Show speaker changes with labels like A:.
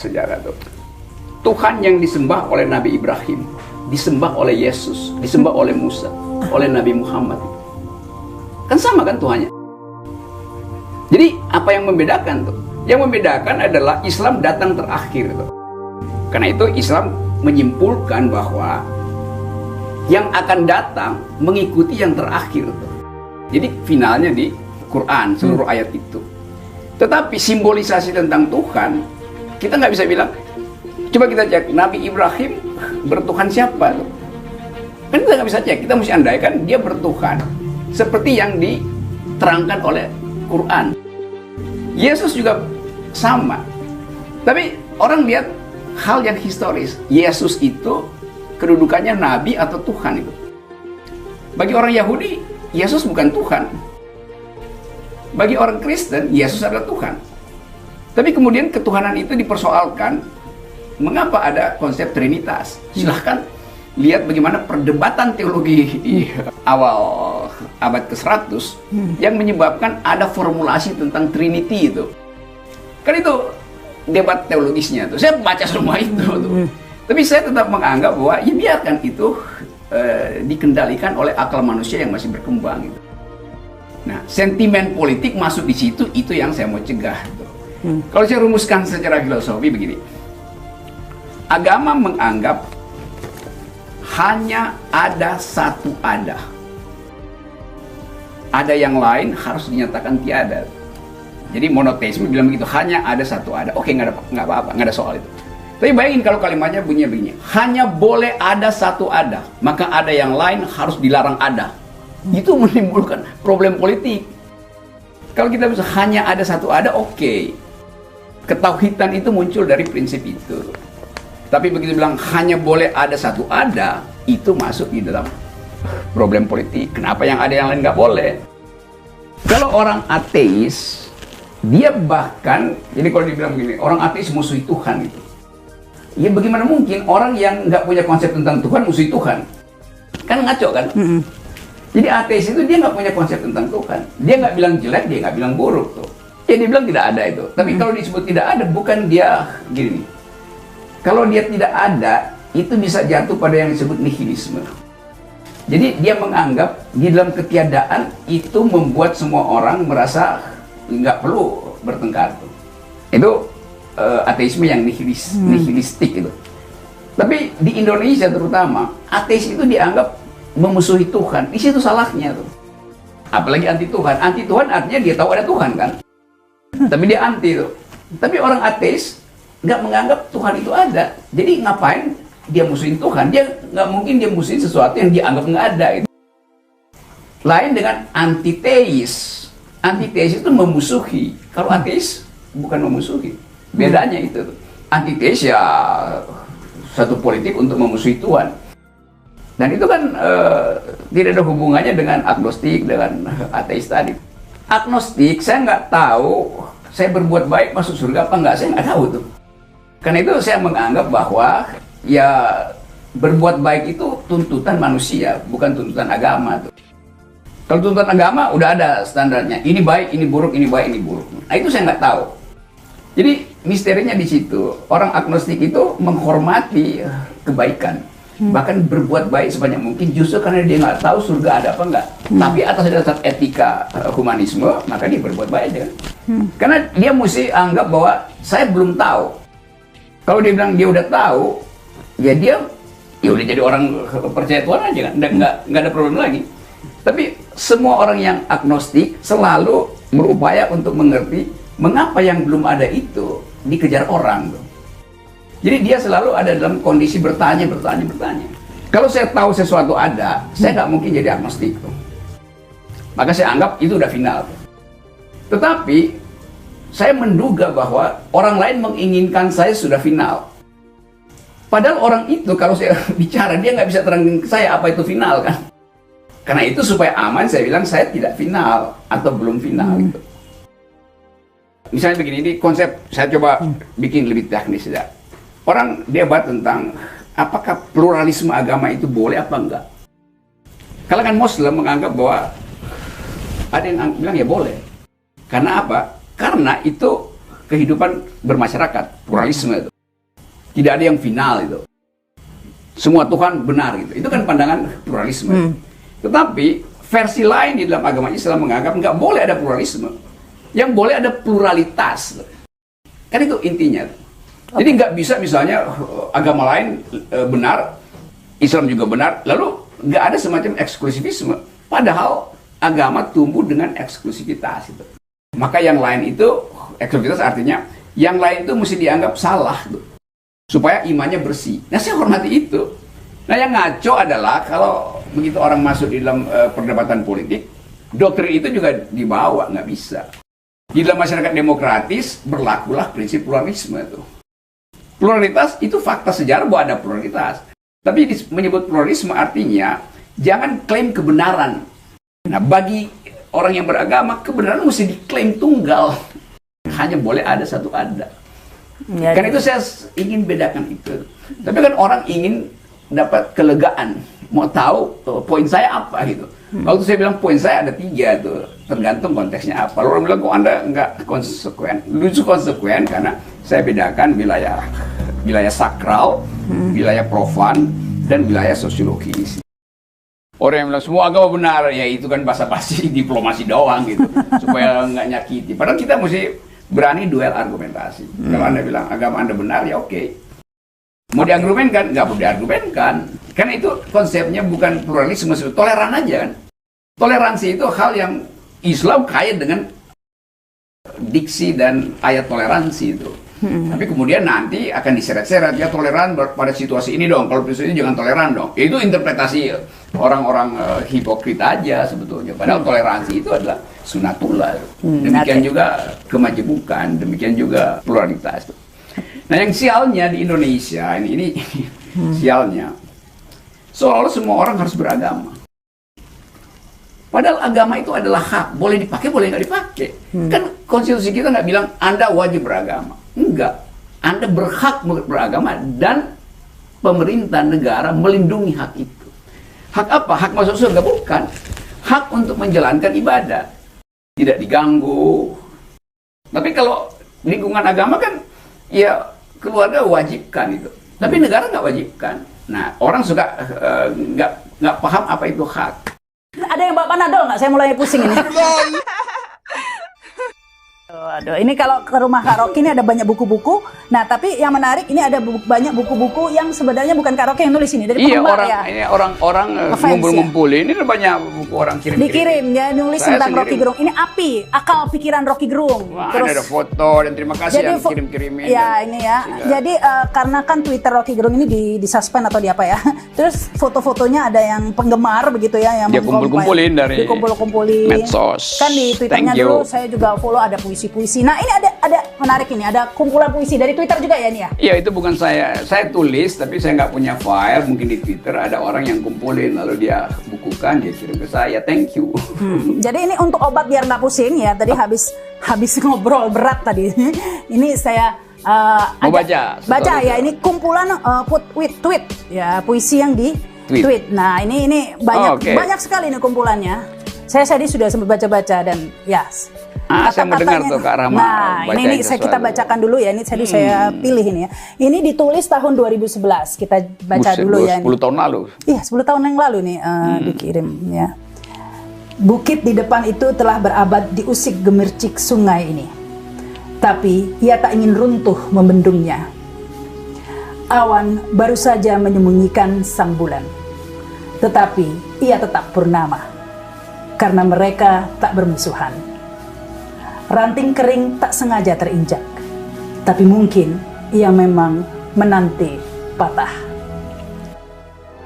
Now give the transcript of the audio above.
A: Sejarah itu Tuhan yang disembah oleh Nabi Ibrahim, disembah oleh Yesus, disembah oleh Musa, oleh Nabi Muhammad, kan sama kan Tuhannya. Jadi apa yang membedakan tuh? Yang membedakan adalah Islam datang terakhir tuh. Karena itu Islam menyimpulkan bahwa yang akan datang mengikuti yang terakhir tuh. Jadi finalnya di Quran seluruh ayat itu. Tetapi simbolisasi tentang Tuhan kita nggak bisa bilang. Coba kita cek Nabi Ibrahim bertuhan siapa tuh? Kan kita nggak bisa cek. Kita mesti andaikan dia bertuhan seperti yang diterangkan oleh Quran. Yesus juga sama. Tapi orang lihat hal yang historis. Yesus itu kedudukannya Nabi atau Tuhan itu. Bagi orang Yahudi, Yesus bukan Tuhan. Bagi orang Kristen, Yesus adalah Tuhan. Tapi kemudian ketuhanan itu dipersoalkan. Mengapa ada konsep Trinitas? Silahkan lihat bagaimana perdebatan teologi di awal abad ke-100 yang menyebabkan ada formulasi tentang Trinity itu. Kan itu debat teologisnya tuh. Saya baca semua itu tuh. Tapi saya tetap menganggap bahwa ya biarkan itu dikendalikan oleh akal manusia yang masih berkembang gitu. Nah, sentimen politik masuk di situ, itu yang saya mau cegah gitu. Kalau saya rumuskan secara filosofi begini. Agama menganggap hanya ada satu ada. Ada yang lain harus dinyatakan tiada. Jadi monoteisme bilang begitu, hanya ada satu ada. Oke, nggak apa-apa, nggak ada soal itu. Tapi bayangin kalau kalimatnya bunyinya begini, hanya boleh ada satu ada, maka ada yang lain harus dilarang ada. Itu menimbulkan problem politik. Kalau kita bisa hanya ada satu ada, oke. Ketauhidan itu muncul dari prinsip itu. Tapi begitu bilang hanya boleh ada satu ada, itu masuk di dalam problem politik. Kenapa yang ada yang lain nggak boleh? Kalau orang ateis, dia bahkan, jadi kalau dibilang begini, orang ateis musuhi Tuhan itu. Ya bagaimana mungkin orang yang nggak punya konsep tentang Tuhan musuhi Tuhan? Kan ngaco kan? Jadi ateis itu dia nggak punya konsep tentang Tuhan. Dia nggak bilang jelek, dia nggak bilang buruk tuh. Ya dia bilang tidak ada itu. Tapi kalau disebut tidak ada, bukan dia gini. Kalau dia tidak ada, itu bisa jatuh pada yang disebut nihilisme. Jadi dia menganggap di dalam ketiadaan itu membuat semua orang merasa nggak perlu bertengkar tuh. Itu ateisme yang nihilistik itu. Tapi di Indonesia terutama, ateis itu dianggap memusuhi Tuhan. Di situ salahnya tuh. Apalagi anti Tuhan. Anti Tuhan artinya dia tahu ada Tuhan kan. Tapi dia anti tuh. Tapi orang ateis nggak menganggap Tuhan itu ada. Jadi ngapain dia musuhin Tuhan? Dia nggak mungkin dia musuhin sesuatu yang dia anggap nggak ada. Itu. Lain dengan antiteis. Antiteis itu memusuhi. Kalau ateis bukan memusuhi. Bedanya itu. Antiteis ya satu politik untuk memusuhi Tuhan. Dan itu kan tidak ada hubungannya dengan agnostik, dengan ateis tadi. Agnostik, saya nggak tahu saya berbuat baik masuk surga apa nggak, saya nggak tahu tuh. Karena itu saya menganggap bahwa ya berbuat baik itu tuntutan manusia, bukan tuntutan agama tuh. Kalau tuntutan agama udah ada standarnya, ini baik, ini buruk, ini baik, ini buruk. Nah itu saya nggak tahu. Jadi misterinya di situ. Orang agnostik itu menghormati kebaikan. Bahkan berbuat baik sebanyak mungkin justru karena dia nggak tahu surga ada apa enggak. Tapi atas dasar etika humanisme, maka dia berbuat baik kan. Karena dia mesti anggap bahwa saya belum tahu. Kalau dia bilang dia udah tahu, ya dia udah jadi orang percaya Tuhan aja kan, nggak ada problem lagi. Tapi semua orang yang agnostik selalu berupaya untuk mengerti mengapa yang belum ada itu dikejar orang tuh. Jadi dia selalu ada dalam kondisi bertanya. Kalau saya tahu sesuatu ada, saya nggak mungkin jadi agnostik tuh. Maka saya anggap itu udah final tuh. Tetapi saya menduga bahwa orang lain menginginkan saya sudah final. Padahal orang itu kalau saya bicara dia nggak bisa terangin ke saya apa itu final kan. Karena itu supaya aman saya bilang saya tidak final atau belum final gitu. Misalnya begini, ini konsep saya coba bikin lebih teknis ya. Orang debat tentang apakah pluralisme agama itu boleh apa enggak. Kalangan Muslim menganggap bahwa ada yang bilang ya boleh. Karena apa? Karena itu kehidupan bermasyarakat, pluralisme itu. Tidak ada yang final itu. Semua Tuhan benar gitu. Itu kan pandangan pluralisme. Tetapi versi lain di dalam agama Islam menganggap nggak boleh ada pluralisme. Yang boleh ada pluralitas. Kan itu intinya. Jadi nggak bisa misalnya agama lain benar, Islam juga benar, lalu nggak ada semacam eksklusivisme. Padahal agama tumbuh dengan eksklusivitas itu. Maka yang lain itu, eksklusivitas artinya yang lain itu mesti dianggap salah tuh, supaya imannya bersih. Nah, saya hormati itu. Nah, yang ngaco adalah kalau begitu orang masuk di dalam perdebatan politik, doktrin itu juga dibawa, nggak bisa. Di dalam masyarakat demokratis berlakulah prinsip pluralisme itu. Pluralitas itu fakta sejarah bahwa ada pluralitas. Tapi menyebut pluralisme artinya jangan klaim kebenaran. Nah, bagi orang yang beragama, kebenaran mesti diklaim tunggal. Hanya boleh ada satu ada. Ya, kan itu saya ingin bedakan itu. Tapi kan orang ingin dapat kelegaan. Mau tahu poin saya apa gitu. Waktu saya bilang poin saya ada 3 tuh. Tergantung konteksnya apa. Lalu orang bilang kok Anda nggak konsekuen. Lucu konsekuen karena saya bedakan wilayah sakral, wilayah profan, dan wilayah sosiologis. Orang yang bilang semua agama benar, ya itu kan basa-basi diplomasi doang gitu, supaya nggak nyakiti. Padahal kita mesti berani duel argumentasi. Kalau Anda bilang agama Anda benar, ya oke. Mau diargumenkan, nggak perlu diargumenkan. Karena itu konsepnya bukan pluralisme, toleran aja kan. Toleransi itu hal yang Islam kaya dengan diksi dan ayat toleransi itu. Tapi kemudian nanti akan diseret-seret, ya toleran pada situasi ini dong, kalau situasi ini jangan toleran dong. Itu interpretasi orang-orang hipokrit aja sebetulnya. Padahal toleransi itu adalah sunatullah. Demikian juga kemajemukan, demikian juga pluralitas. Nah, yang sialnya di Indonesia ini sialnya, seolah-olah semua orang harus beragama. Padahal agama itu adalah hak, boleh dipakai, boleh nggak dipakai. Kan konstitusi kita nggak bilang Anda wajib beragama. Enggak, Anda berhak beragama dan pemerintah negara melindungi hak itu. Hak apa? Hak masuk surga? Bukan. Hak untuk menjalankan ibadah. Tidak diganggu. Tapi kalau lingkungan agama kan, ya keluarga wajibkan itu. Tapi negara nggak wajibkan. Nah, orang suka nggak paham apa itu hak.
B: Ada yang bawa panadol nggak? Saya mulai pusing ini. Aduh, ini kalau ke rumah Kak Rocky ini ada banyak buku-buku. Nah, tapi yang menarik ini ada banyak buku-buku yang sebenarnya bukan Kak Rocky yang nulis ini, dari penggemar ya.
A: Ini orang-orang ngumpul-ngumpulin. Ini banyak buku orang
B: dikirim ya, nulis tentang Rocky Gerung. Ini api, akal pikiran Rocky Gerung.
A: Wah, terus ada foto dan terima kasih yang kirim-kirimin.
B: Ya, ini ya. Jadi karena kan Twitter Rocky Gerung ini disuspend atau di apa ya. Terus foto-fotonya ada yang penggemar begitu ya, yang
A: dia kumpul-kumpulin dari medsos.
B: Kan di Twitternya dulu saya juga follow, ada puisi. Nah, ini ada menarik ini, ada kumpulan puisi dari Twitter juga ya ini ya?
A: Iya, itu bukan saya tulis, tapi saya nggak punya file. Mungkin di Twitter ada orang yang kumpulin, lalu dia bukukan, dia kirim ke saya. Thank you.
B: Jadi ini untuk obat biar nggak pusing ya. Tadi habis ngobrol berat tadi. Ini saya
A: mau baca
B: ya. Ini kumpulan tweet ya, puisi yang di tweet. Nah, ini banyak sekali nih kumpulannya. Saya tadi sudah sempat baca-baca dan ya.
A: Saya mendengar tuh Kak Rahma.
B: Nah, ini kita bacakan dulu ya. Ini tadi saya pilih ini ya. Ini ditulis tahun 2011. Kita baca dulu ya.
A: 10 tahun lalu.
B: Iya, 10 tahun yang lalu nih dikirim ya. Bukit di depan itu telah berabad diusik gemercik sungai ini. Tapi ia tak ingin runtuh membendungnya. Awan baru saja menyembunyikan sang bulan. Tetapi ia tetap purnama. Karena mereka tak bermusuhan. Ranting kering tak sengaja terinjak, tapi mungkin ia memang menanti patah.